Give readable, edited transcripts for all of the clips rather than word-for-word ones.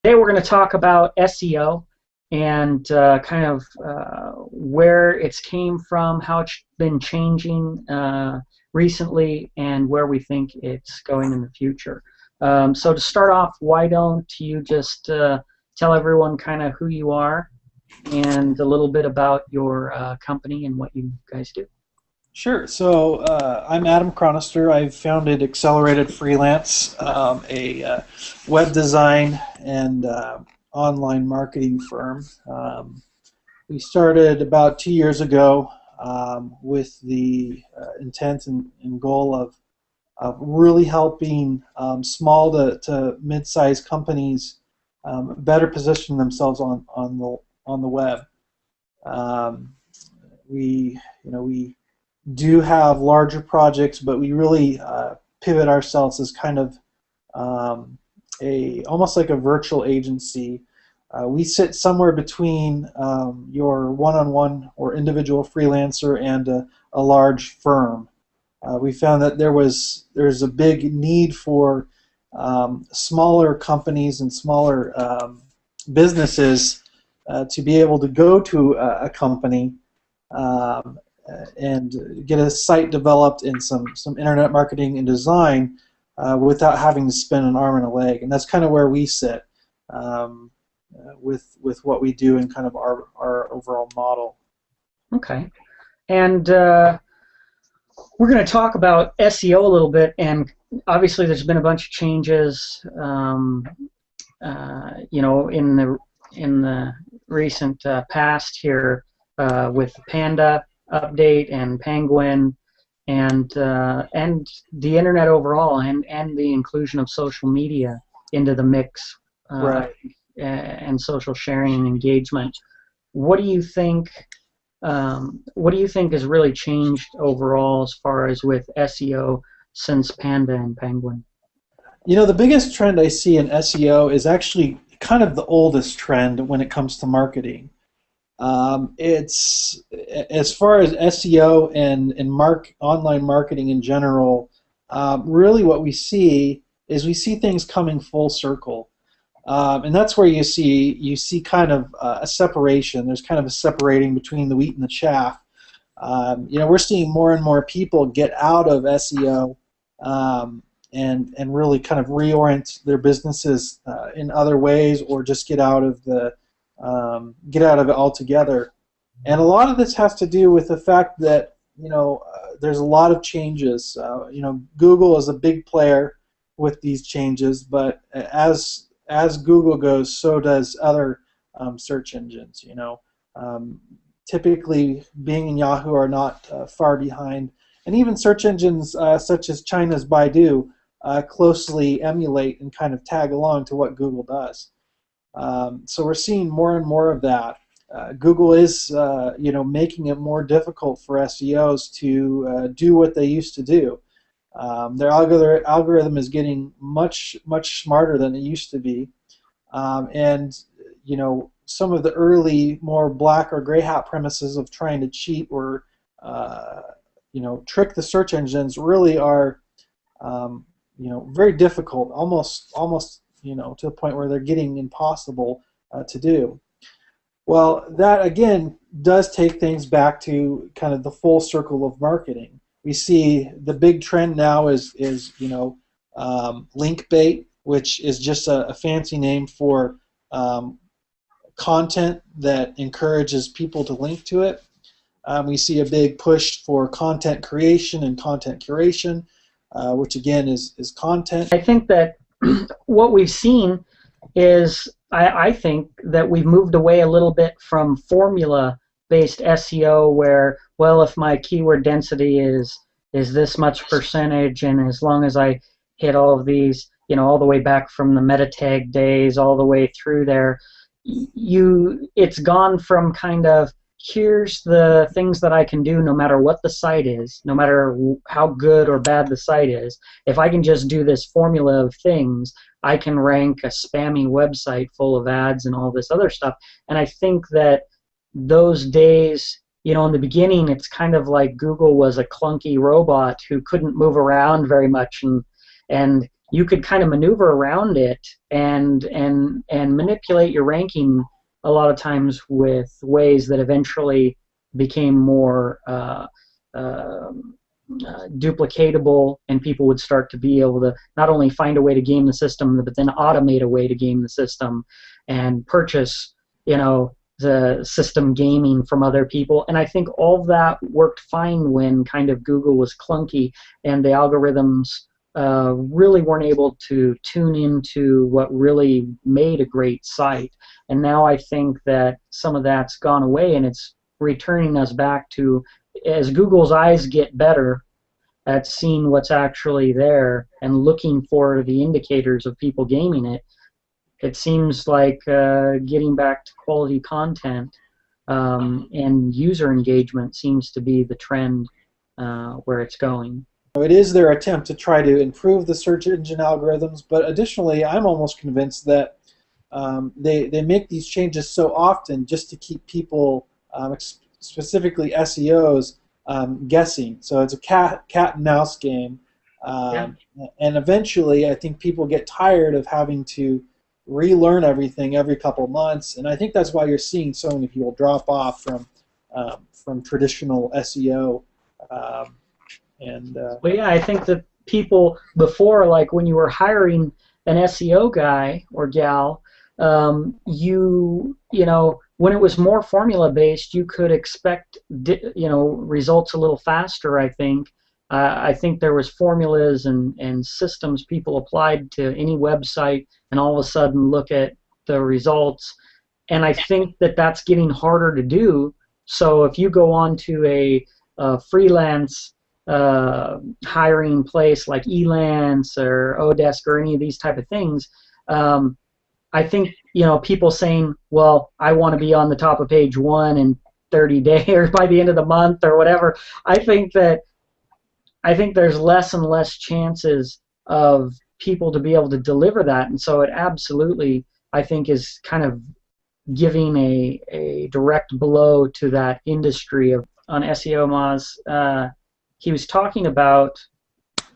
Today we're going to talk about SEO and kind of where it's came from, how it's been changing recently, and where we think it's going in the future. So to start off, why don't you just tell everyone kind of who you are and a little bit about your company and what you guys do. Sure. So I'm Adam Chronister. I've founded Accelerated Freelance, a web design and online marketing firm. We started about 2 years ago with the intent and goal of really helping small to mid-sized companies better position themselves on the web. We do have larger projects, but we really pivot ourselves as kind of almost like a virtual agency. We sit somewhere between your one-on-one or individual freelancer and a large firm. We found that there's a big need for smaller companies and smaller businesses to be able to go to a company and get a site developed and some internet marketing and design without having to spend an arm and a leg. And that's kind of where we sit with what we do and kind of our overall model. Okay. And we're going to talk about SEO a little bit, and obviously there's been a bunch of changes in the recent past here with Panda update and Penguin and the internet overall, and the inclusion of social media into the mix, Right. And social sharing and engagement. What do you think has really changed overall as far as with SEO since Panda and Penguin? The biggest trend I see in SEO is actually kind of the oldest trend when it comes to marketing. It's as far as SEO and online marketing in general. Really, what we see is things coming full circle, and that's where you see kind of a separation. There's kind of a separating between the wheat and the chaff. We're seeing more and more people get out of SEO and really kind of reorient their businesses in other ways, or just get out of it altogether. And a lot of this has to do with the fact that there's a lot of changes. Google is a big player with these changes, but as Google goes, so does other search engines. Typically, Bing and Yahoo are not far behind, and even search engines such as China's Baidu closely emulate and kind of tag along to what Google does. So we're seeing more and more of that. Google is, making it more difficult for SEOs to do what they used to do. Their algorithm is getting much smarter than it used to be, and some of the early more black or gray hat premises of trying to cheat or trick the search engines really are very difficult, almost to the point where they're getting impossible to do. Well, that again does take things back to kind of the full circle of marketing. We see the big trend now is link bait, which is just a fancy name for content that encourages people to link to it. We see a big push for content creation and content curation, which again is content. I think that what we've seen is, I think that we've moved away a little bit from formula-based SEO, where, well, if my keyword density is this much percentage, and as long as I hit all of these, all the way back from the meta tag days all the way through there, it's gone from kind of, here's the things that I can do no matter what the site is, no matter how good or bad the site is. If I can just do this formula of things, I can rank a spammy website full of ads and all this other stuff. And I think that those days, in the beginning, it's kind of like Google was a clunky robot who couldn't move around very much, and you could kind of maneuver around it and manipulate your ranking a lot of times with ways that eventually became more duplicatable, and people would start to be able to not only find a way to game the system, but then automate a way to game the system and purchase, the system gaming from other people. And I think all of that worked fine when kind of Google was clunky and the algorithms really weren't able to tune into what really made a great site. And now I think that some of that's gone away, and it's returning us back to, as Google's eyes get better at seeing what's actually there and looking for the indicators of people gaming it, it seems like getting back to quality content and user engagement seems to be the trend where it's going. It is their attempt to try to improve the search engine algorithms, but additionally, I'm almost convinced that they make these changes so often just to keep people, specifically SEOs, guessing. So it's a cat and mouse game, Yeah. and eventually, I think people get tired of having to relearn everything every couple of months, and I think that's why you're seeing so many people drop off from traditional SEO. Well, yeah, I think that people before, like when you were hiring an SEO guy or gal, when it was more formula based, you could expect results a little faster. I think there was formulas and systems people applied to any website, and all of a sudden look at the results. And I think that that's getting harder to do. So if you go on to a freelance hiring place like Elance or Odesk or any of these type of things, I think people saying, well, I want to be on the top of page 1 in 30 days or by the end of the month or whatever. I think there's less and less chances of people to be able to deliver that, and so it absolutely, I think, is kind of giving a direct blow to that industry on SEO. Moz, he was talking about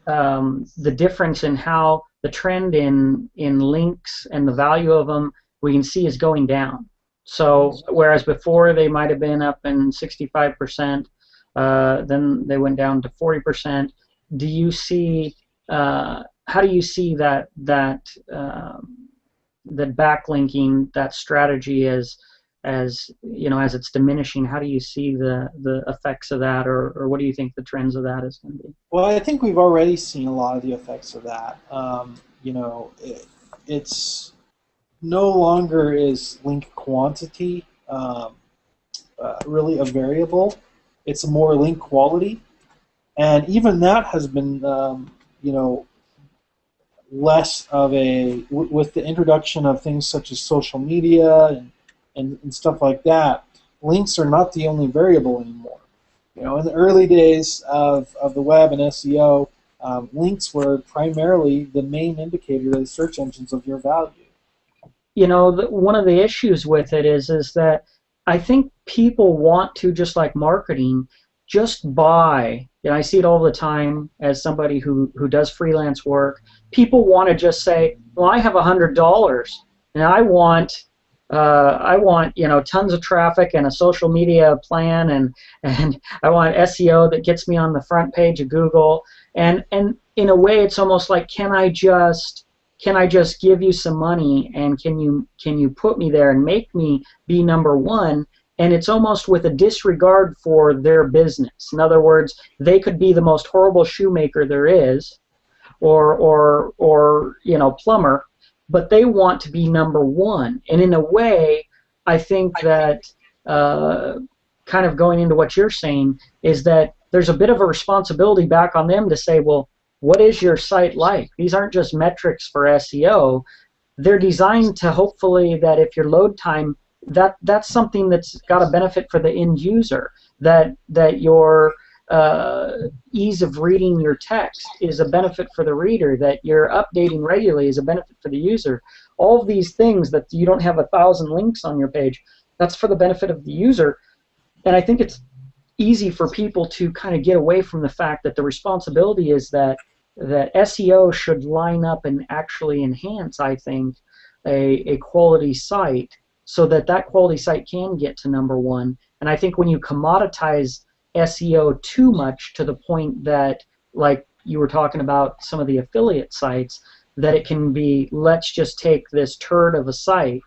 the difference in how the trend in links and the value of them we can see is going down. So whereas before they might have been up in 65%, then they went down to 40%. Do you see? How do you see that backlinking, that strategy as it's diminishing? How do you see the effects of that, or what do you think the trends of that is going to be? Well, I think we've already seen a lot of the effects of that. It's no longer is link quantity really a variable. It's more link quality, and even that has been less of with the introduction of things such as social media and stuff like that. Links are not the only variable anymore. In the early days of the web and SEO, links were primarily the main indicator of the search engines of your value. One of the issues with it is that I think people want to, just like marketing, just buy. I see it all the time as somebody who does freelance work. People want to just say, well, I have $100 and I want tons of traffic and a social media plan, and I want SEO that gets me on the front page of Google, and in a way it's almost like, can I just give you some money, and can you put me there and make me be number one? And it's almost with a disregard for their business. In other words, they could be the most horrible shoemaker there is, or plumber, but they want to be number one. And in a way, I think that kind of going into what you're saying is that there's a bit of a responsibility back on them to say, well, what is your site like? These aren't just metrics for SEO. They're designed to hopefully that if your load time, that's something that's got a benefit for the end user, that your ease of reading your text is a benefit for the reader, that you're updating regularly is a benefit for the user. All of these things, that you don't have 1,000 links on your page, that's for the benefit of the user. And I think it's easy for people to kind of get away from the fact that the responsibility is that that SEO should line up and actually enhance, I think, a quality site so that that quality site can get to number one. And I think when you commoditize SEO too much to the point that, like you were talking about some of the affiliate sites, that it can be, let's just take this turd of a site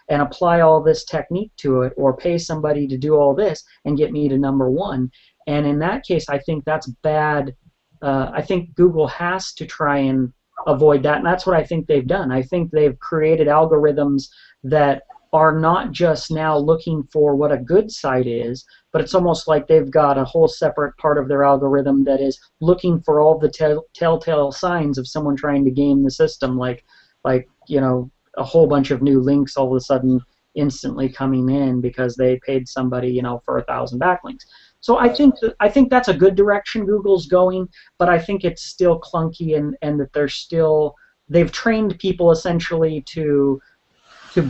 and apply all this technique to it, or pay somebody to do all this and get me to number one. And in that case, I think that's bad. I think Google has to try and avoid that, and that's what I think they've done. I think they've created algorithms that are not just now looking for what a good site is, but it's almost like they've got a whole separate part of their algorithm that is looking for all the telltale signs of someone trying to game the system, like a whole bunch of new links all of a sudden instantly coming in because they paid somebody for 1,000 backlinks. So I think that's a good direction Google's going, but I think it's still clunky, and that they've trained people essentially to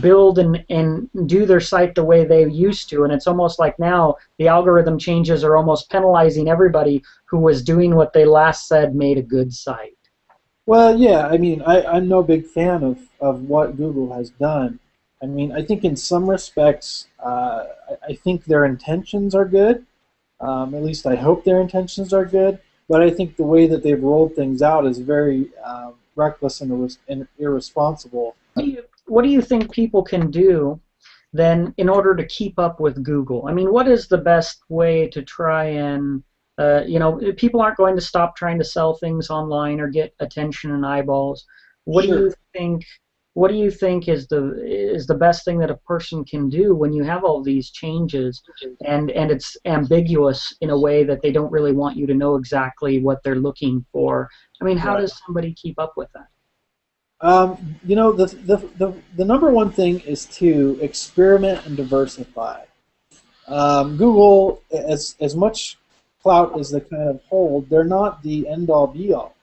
build and do their site the way they used to, and it's almost like now the algorithm changes are almost penalizing everybody who was doing what they last said made a good site. Well, yeah, I mean, I'm no big fan of what Google has done. I mean, I think in some respects, I think their intentions are good. At least I hope their intentions are good. But I think the way that they've rolled things out is very reckless and irresponsible. What do you think people can do then in order to keep up with Google? I mean, what is the best way to try and people aren't going to stop trying to sell things online or get attention and eyeballs. What Sure. do you think? What do you think is the best thing that a person can do when you have all these changes and it's ambiguous in a way that they don't really want you to know exactly what they're looking for? I mean, how Right. does somebody keep up with that? The number one thing is to experiment and diversify. Google, as much clout as they kind of hold, they're not the end all be all.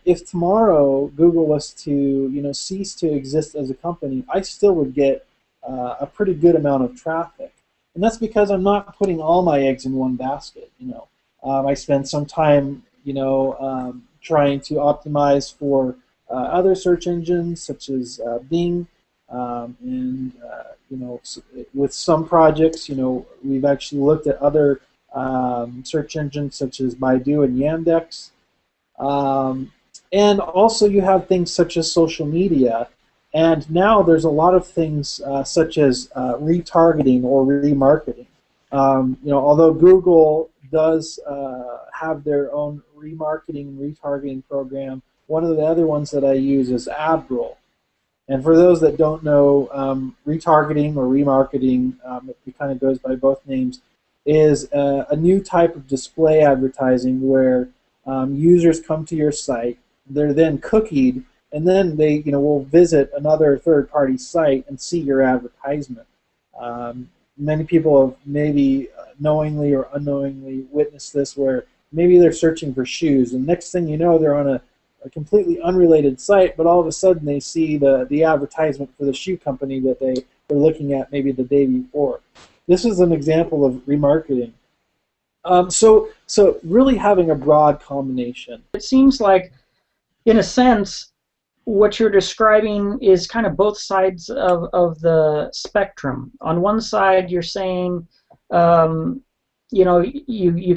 If tomorrow Google was to cease to exist as a company, I still would get a pretty good amount of traffic, and that's because I'm not putting all my eggs in one basket. I spend some time trying to optimize for other search engines such as Bing, and with some projects, we've actually looked at other search engines such as Baidu and Yandex. And also you have things such as social media, and now there's a lot of things such as retargeting or remarketing. Although Google does have their own remarketing and retargeting program, one of the other ones that I use is AdRoll. And for those that don't know, retargeting or remarketing, it kind of goes by both names, is a new type of display advertising where users come to your site, they're then cookied, and then they will visit another third-party site and see your advertisement. Many people have maybe knowingly or unknowingly witnessed this, where maybe they're searching for shoes, and next thing you know, they're on a completely unrelated site, but all of a sudden they see the advertisement for the shoe company that they were looking at maybe the day before. This is an example of remarketing. So really having a broad combination. It seems like, in a sense, what you're describing is kind of both sides of the spectrum. On one side, you're saying, you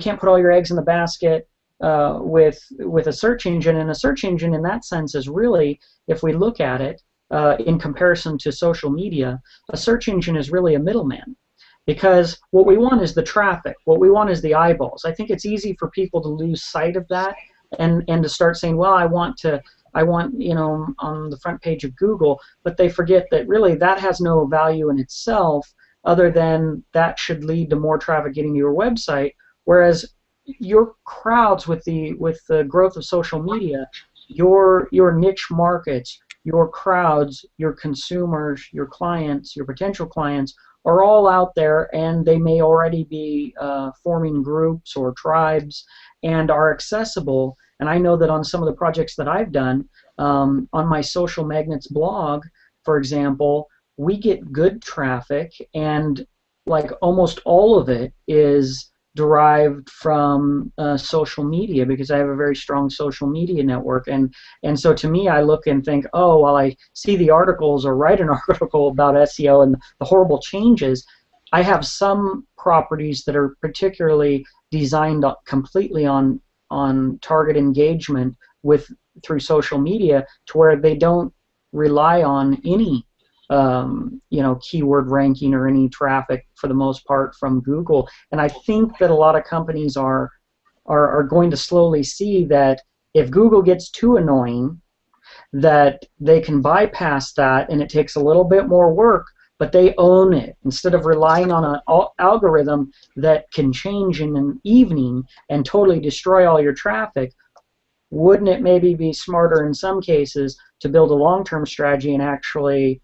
can't put all your eggs in the basket with a search engine, and a search engine in that sense is really, if we look at it in comparison to social media, a search engine is really a middleman. Because what we want is the traffic. What we want is the eyeballs. I think it's easy for people to lose sight of that and to start saying, well, I want on the front page of Google, but they forget that really that has no value in itself other than that should lead to more traffic getting to your website. Whereas your crowds with the growth of social media, your niche markets, your crowds, your consumers, your clients, your potential clients are all out there, and they may already be forming groups or tribes and are accessible. And I know that on some of the projects that I've done, on my Social Magnets blog, for example, we get good traffic, and like almost all of it is derived from social media, because I have a very strong social media network, and so to me, I look and think, oh, well, I see the articles or write an article about SEO and the horrible changes. I have some properties that are particularly designed completely on target engagement with through social media, to where they don't rely on any keyword ranking or any traffic for the most part from Google. And I think that a lot of companies are going to slowly see that if Google gets too annoying, that they can bypass that, and it takes a little bit more work, but they own it instead of relying on an algorithm that can change in an evening and totally destroy all your traffic. Wouldn't it maybe be smarter in some cases to build a long-term strategy and actually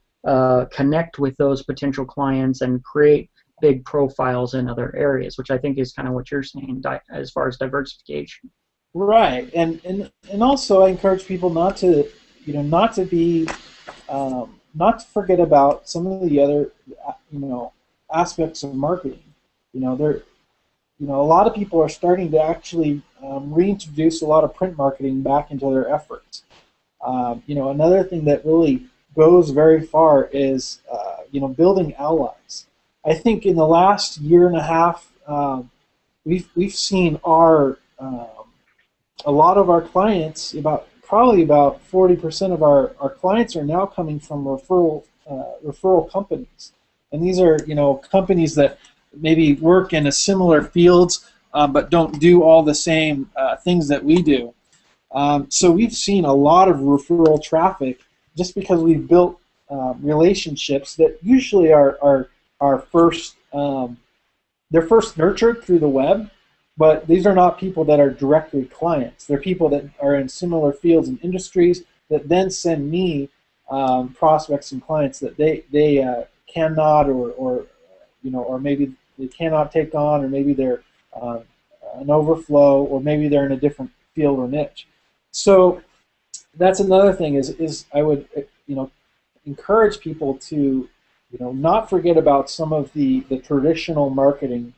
connect with those potential clients and create big profiles in other areas, which I think is kind of what you're saying as far as diversification. Right, and also I encourage people not to, not to be, not to forget about some of the other, aspects of marketing. There, a lot of people are starting to actually reintroduce a lot of print marketing back into their efforts. Another thing that really goes very far is, building allies. I think in the last year and a half, we've seen a lot of our clients, probably about 40% of our clients are now coming from referral companies, and these are companies that maybe work in a similar fields, but don't do all the same things that we do. So we've seen a lot of referral traffic just because we've built relationships that usually are first, they're first nurtured through the web, but these are not people that are directly clients. They're people that are in similar fields and industries that then send me prospects and clients that they cannot or maybe they cannot take on, or maybe they're an overflow, or maybe they're in a different field or niche. So that's another thing is I would encourage people to not forget about some of the traditional marketing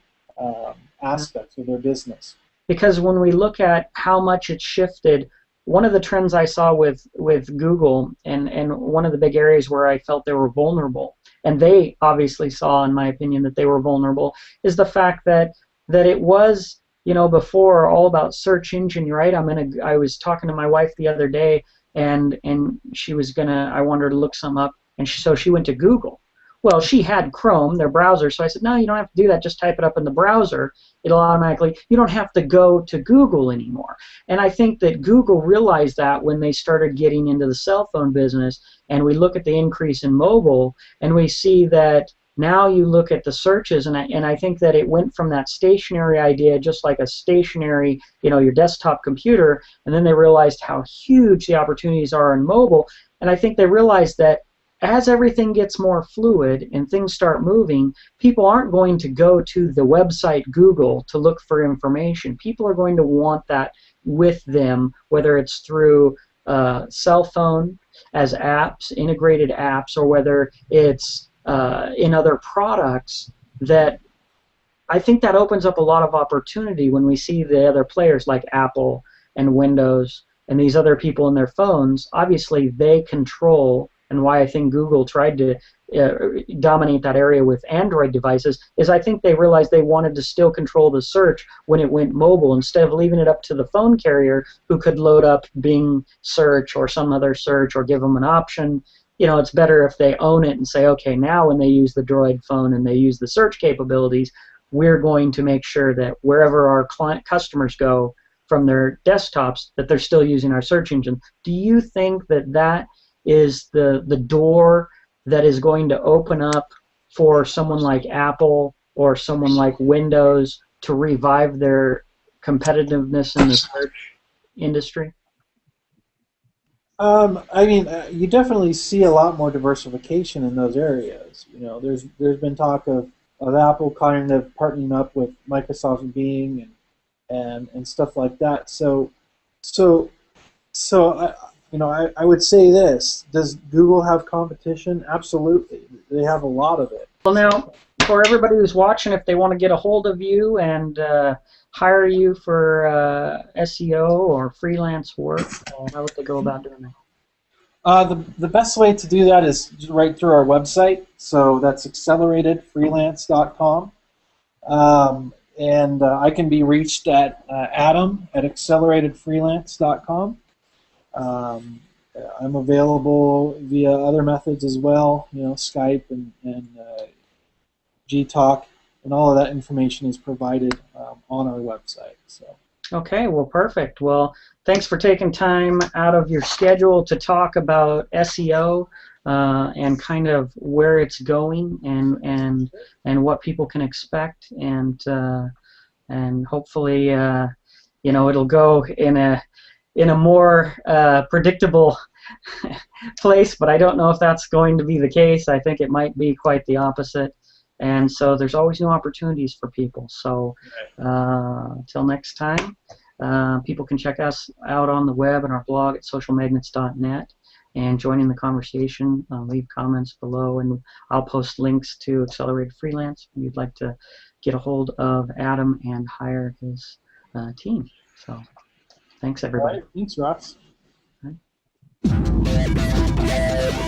aspects of their business. Because when we look at how much it's shifted, one of the trends I saw with Google, and one of the big areas where I felt they were vulnerable, and they obviously saw, in my opinion, that they were vulnerable, is the fact that it was, before all about search engine, right? I was talking to my wife the other day, and she was I wanted her to look some up, and so she went to Google. Well, she had Chrome, their browser, so I said, no, you don't have to do that. Just type it up in the browser. It'll automatically, you don't have to go to Google anymore. And I think that Google realized that when they started getting into the cell phone business, and we look at the increase in mobile, and we see that now you look at the searches, and I think that it went from that stationary idea, just like a stationary, your desktop computer, and then they realized how huge the opportunities are in mobile, and I think they realized that as everything gets more fluid and things start moving, people aren't going to go to the website Google to look for information. People are going to want that with them, whether it's through cell phone as apps, integrated apps, or whether it's in other products. That I think that opens up a lot of opportunity when we see the other players like Apple and Windows and these other people in their phones. Obviously, they control, and why I think Google tried to dominate that area with Android devices, is I think they realized they wanted to still control the search when it went mobile, instead of leaving it up to the phone carrier who could load up Bing search or some other search or give them an option. It's better if they own it and say, okay, now when they use the Droid phone and they use the search capabilities, we're going to make sure that wherever our customers go from their desktops, that they're still using our search engine. Do you think that is the door that is going to open up for someone like Apple or someone like Windows to revive their competitiveness in the search industry? You definitely see a lot more diversification in those areas. There's been talk of Apple kind of partnering up with Microsoft and Bing and stuff like that. So I would say this: does Google have competition? Absolutely, they have a lot of it. Well, now for everybody who's watching, if they want to get a hold of you and hire you for SEO or freelance work, how would they go about doing that? The best way to do that is right through our website. So that's acceleratedfreelance.com. And I can be reached at adam@acceleratedfreelance.com. I'm available via other methods as well, Skype and Gtalk, and all of that information is provided on our website. So. Okay, well, perfect. Well, thanks for taking time out of your schedule to talk about SEO and kind of where it's going and what people can expect, and hopefully it'll go in a more predictable place, but I don't know if that's going to be the case. I think it might be quite the opposite. And so there's always new opportunities for people. So till next time, people can check us out on the web and our blog at socialmagnets.net and join in the conversation. Leave comments below, and I'll post links to Accelerated Freelance if you'd like to get a hold of Adam and hire his team. So thanks, everybody. All right. Thanks, Ross. All right.